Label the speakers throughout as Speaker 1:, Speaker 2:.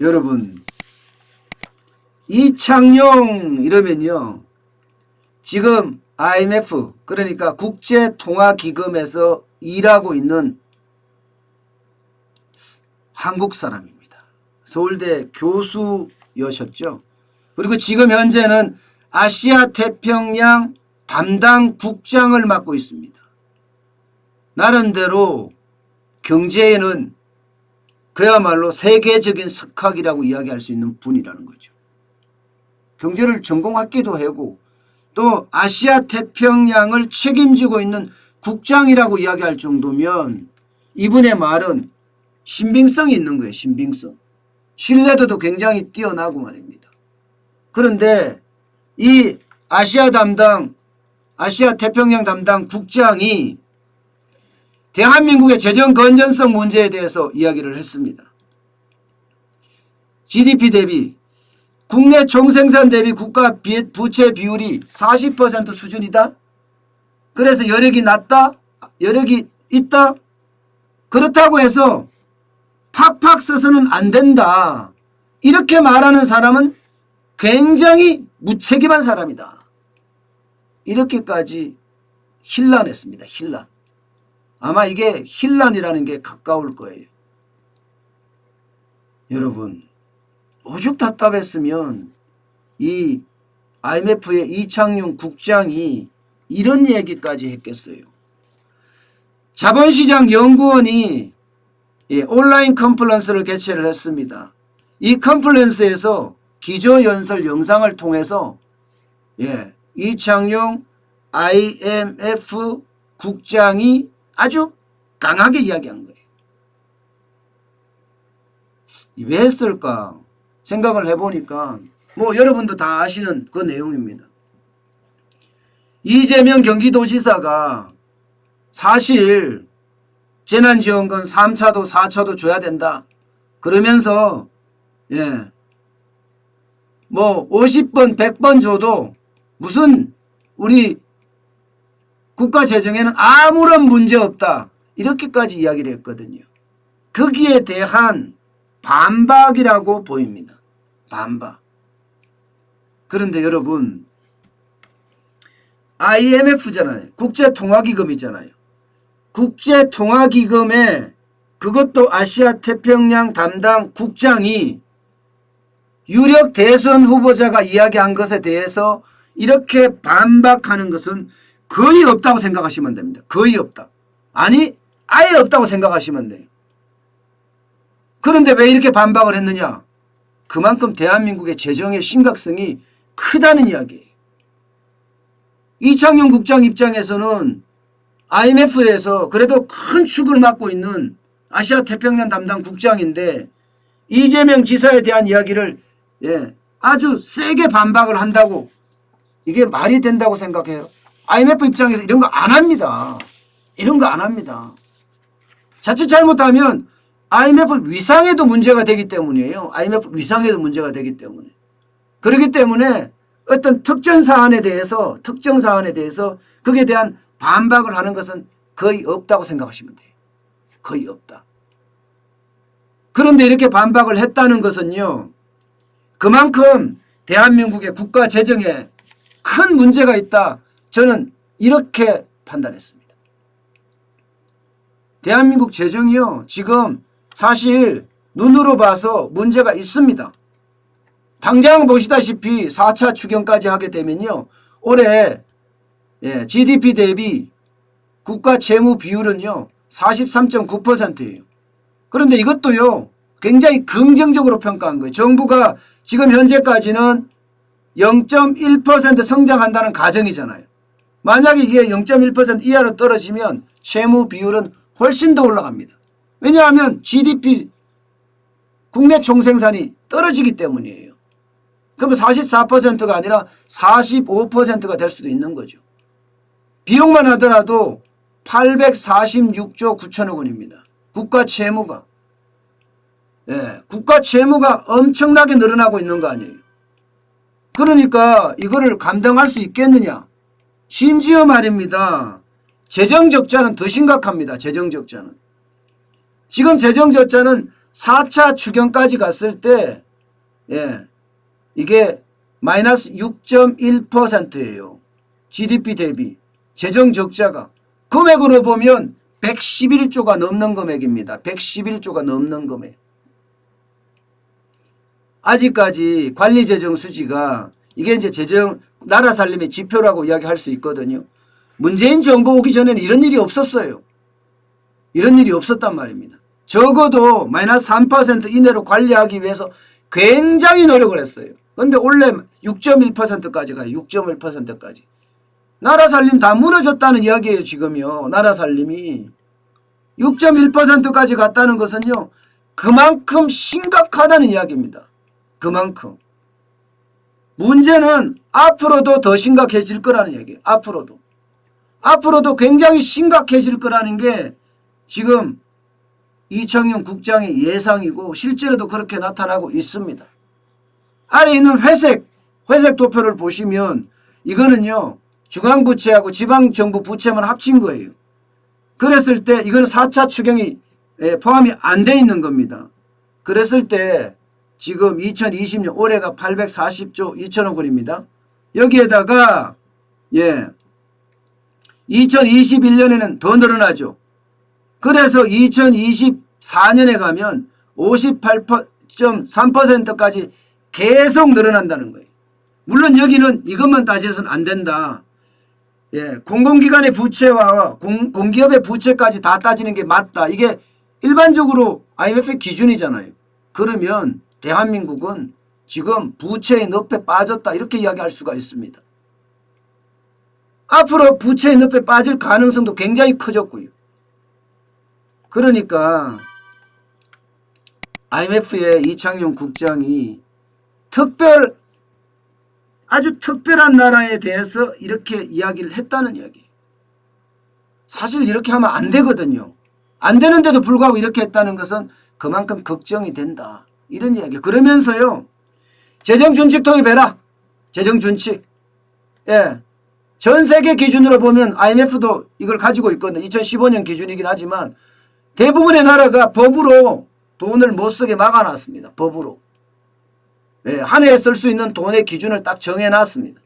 Speaker 1: 여러분, 이창용 이러면요, 지금 IMF 그러니까 국제통화기금에서 일하고 있는 한국 사람입니다. 서울대 교수여셨죠. 그리고 지금 현재는 아시아 태평양 담당 국장을 맡고 있습니다. 나름대로 경제에는 그야말로 세계적인 석학이라고 이야기할 수 있는 분이라는 거죠. 경제를 전공했기도 하고 또 아시아 태평양을 책임지고 있는 국장이라고 이야기할 정도면 이분의 말은 신빙성이 있는 거예요. 신빙성. 신뢰도도 굉장히 뛰어나고 말입니다. 그런데 이 아시아 태평양 담당 국장이 대한민국의 재정 건전성 문제에 대해서 이야기를 했습니다. GDP 대비 국내 총생산 대비 국가 부채 비율이 40% 수준이다. 그래서 여력이 낮다. 여력이 있다. 그렇다고 해서 팍팍 써서는 안 된다. 이렇게 말하는 사람은 굉장히 무책임한 사람이다. 이렇게까지 힐난했습니다. 힐난. 아마 이게 힐난이라는 게 가까울 거예요. 여러분, 오죽 답답했으면 이 IMF의 이창용 국장이 이런 얘기까지 했겠어요. 자본시장 연구원이 온라인 컨퍼런스를 개최를 했습니다. 이 컨퍼런스에서 기조연설 영상을 통해서 이창용 IMF 국장이 아주 강하게 이야기한 거예요. 왜 했을까 생각을 해보니까 뭐 여러분도 다 아시는 그 내용입니다. 이재명 경기도지사가 사실 재난지원금 3차도 4차도 줘야 된다. 그러면서 뭐 50번 100번 줘도 무슨 우리 국가 재정에는 아무런 문제 없다. 이렇게까지 이야기를 했거든요. 거기에 대한 반박이라고 보입니다. 반박. 그런데 여러분, IMF잖아요. 국제통화기금이잖아요. 국제통화기금에 그것도 아시아 태평양 담당 국장이 유력 대선 후보자가 이야기한 것에 대해서 이렇게 반박하는 것은 거의 없다고 생각하시면 됩니다. 거의 없다. 아니 아예 없다고 생각하시면 돼요. 그런데 왜 이렇게 반박을 했느냐? 그만큼 대한민국의 재정의 심각성이 크다는 이야기예요. 이창용 국장 입장에서는 IMF에서 그래도 큰 축을 맡고 있는 아시아 태평양 담당 국장인데 이재명 지사에 대한 이야기를 아주 세게 반박을 한다고 이게 말이 된다고 생각해요? IMF 입장에서 이런 거 안 합니다. 이런 거 안 합니다. 자칫 잘못하면 IMF 위상에도 문제가 되기 때문이에요. IMF 위상에도 문제가 되기 때문에. 그렇기 때문에 어떤 특정 사안에 대해서 거기에 대한 반박을 하는 것은 거의 없다고 생각하시면 돼요. 거의 없다. 그런데 이렇게 반박을 했다는 것은요, 그만큼 대한민국의 국가 재정에 큰 문제가 있다. 저는 이렇게 판단했습니다. 대한민국 재정이요, 지금 사실 눈으로 봐서 문제가 있습니다. 당장 보시다시피 4차 추경까지 하게 되면요, 올해 GDP 대비 국가 채무 비율은요 43.9%예요. 그런데 이것도요 굉장히 긍정적으로 평가한 거예요. 정부가 지금 현재까지는 0.1% 성장한다는 가정이잖아요. 만약에 이게 0.1% 이하로 떨어지면 채무 비율은 훨씬 더 올라갑니다. 왜냐하면 GDP 국내 총생산이 떨어지기 때문이에요. 그러면 44%가 아니라 45%가 될 수도 있는 거죠. 비용만 하더라도 846조 9천억 원입니다. 국가 채무가. 국가 채무가 엄청나게 늘어나고 있는 거 아니에요. 그러니까 이거를 감당할 수 있겠느냐. 심지어 말입니다. 재정적자는 더 심각합니다. 재정적자는. 지금 재정적자는 4차 추경까지 갔을 때 이게 마이너스 6.1%예요. GDP 대비 재정 적자가 금액으로 보면 111조가 넘는 금액입니다. 111조가 넘는 금액. 아직까지 관리재정 수지가 이게 이제 재정 나라 살림의 지표라고 이야기할 수 있거든요. 문재인 정부 오기 전에는 이런 일이 없었어요. 이런 일이 없었단 말입니다. 적어도 마이너스 3% 이내로 관리하기 위해서 굉장히 노력을 했어요. 그런데 원래 6.1%까지 가요. 6.1%까지. 나라 살림 다 무너졌다는 이야기예요. 지금요. 나라 살림이 6.1%까지 갔다는 것은요. 그만큼 심각하다는 이야기입니다. 그만큼. 문제는 앞으로도 더 심각해질 거라는 얘기예요. 앞으로도 굉장히 심각해질 거라는 게 지금 이창용 국장의 예상이고 실제로도 그렇게 나타나고 있습니다. 아래 있는 회색 도표를 보시면 이거는요. 중앙부채하고 지방정부 부채만 합친 거예요. 그랬을 때 이거는 4차 추경이 포함이 안 돼 있는 겁니다. 그랬을 때 지금 2020년 올해가 840조 2천억 원입니다. 여기에다가 2021년에는 더 늘어나죠. 그래서 2024년에 가면 58.3%까지 계속 늘어난다는 거예요. 물론 여기는 이것만 따져서는 안 된다. 공공기관의 부채와 공기업의 부채까지 다 따지는 게 맞다. 이게 일반적으로 IMF의 기준이잖아요. 그러면 대한민국은 지금 부채의 늪에 빠졌다. 이렇게 이야기할 수가 있습니다. 앞으로 부채의 늪에 빠질 가능성도 굉장히 커졌고요. 그러니까 IMF의 이창용 국장이 아주 특별한 나라에 대해서 이렇게 이야기를 했다는 이야기. 사실 이렇게 하면 안 되거든요. 안 되는데도 불구하고 이렇게 했다는 것은 그만큼 걱정이 된다. 이런 이야기. 그러면서요. 재정준칙 도입해라. 재정준칙. 전 세계 기준으로 보면 IMF도 이걸 가지고 있거든요. 2015년 기준이긴 하지만 대부분의 나라가 법으로 돈을 못 쓰게 막아놨습니다. 법으로. 한 해에 쓸 수 있는 돈의 기준을 딱 정해놨습니다.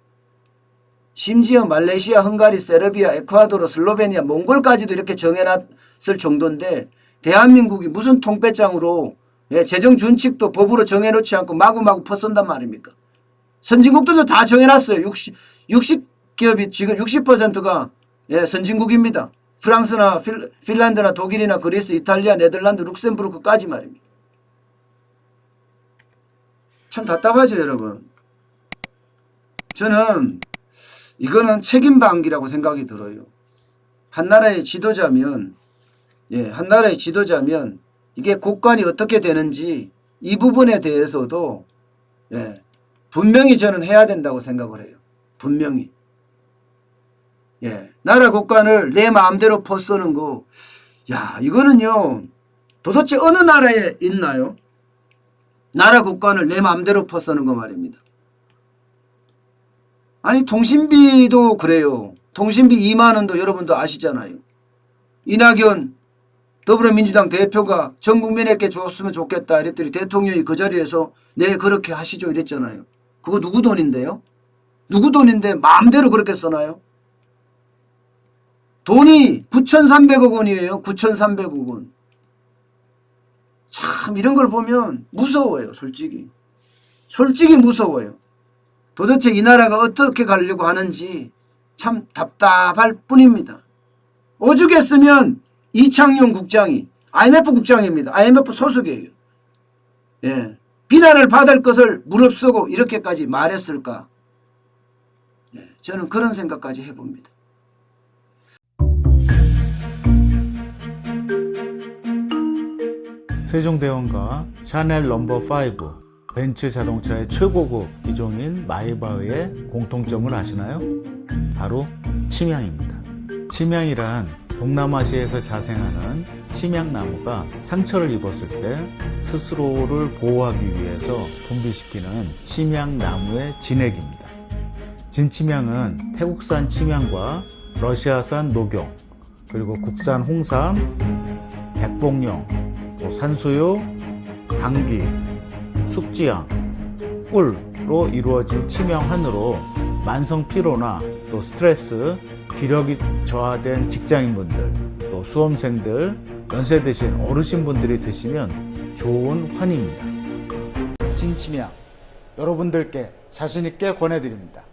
Speaker 1: 심지어 말레이시아, 헝가리, 세르비아, 에콰도르, 슬로베니아, 몽골까지도 이렇게 정해놨을 정도인데 대한민국이 무슨 통배짱으로 재정 준칙도 법으로 정해놓지 않고 마구마구 퍼쓴단 말입니까? 선진국들도 다 정해놨어요. 60기업이 지금 60%가 선진국입니다. 프랑스나 핀란드나 독일이나 그리스, 이탈리아, 네덜란드, 룩셈부르크까지 말입니다. 참 답답하죠, 여러분. 저는 이거는 책임방기라고 생각이 들어요. 한 나라의 지도자면 이게 국간이 어떻게 되는지 이 부분에 대해서도 분명히 저는 해야 된다고 생각을 해요. 분명히. 나라 국간을 내 마음대로 퍼쓰는 거, 이거는요, 도대체 어느 나라에 있나요? 나라 국간을 내 마음대로 퍼쓰는 거 말입니다. 아니, 통신비도 그래요. 통신비 2만 원도 여러분도 아시잖아요. 이낙연 더불어민주당 대표가 전 국민에게 줬으면 좋겠다 이랬더니 대통령이 그 자리에서 네 그렇게 하시죠 이랬잖아요. 그거 누구 돈인데요? 누구 돈인데 마음대로 그렇게 써나요? 돈이 9,300억 원이에요. 9,300억 원. 참 이런 걸 보면 무서워요. 솔직히 무서워요. 도대체 이 나라가 어떻게 가려고 하는지 참 답답할 뿐입니다. 오죽했으면 이창용 국장이 IMF 국장입니다. IMF 소속이에요. 비난을 받을 것을 무릅쓰고 이렇게까지 말했을까? 저는 그런 생각까지 해봅니다.
Speaker 2: 세종대왕과 샤넬 넘버5 벤츠 자동차의 최고급 기종인 마이바흐의 공통점을 아시나요? 바로 침향입니다. 침향이란 동남아시아에서 자생하는 침향나무가 상처를 입었을 때 스스로를 보호하기 위해서 분비시키는 침향나무의 진액입니다. 진침향은 태국산 침향과 러시아산 녹용, 그리고 국산 홍삼, 백봉령, 산수유, 당귀, 숙지향, 꿀로 이루어진 치명환으로 만성 피로나 또 스트레스, 기력이 저하된 직장인분들, 또 수험생들, 연세 드신 어르신분들이 드시면 좋은 환입니다. 진치명 여러분들께 자신있게 권해드립니다.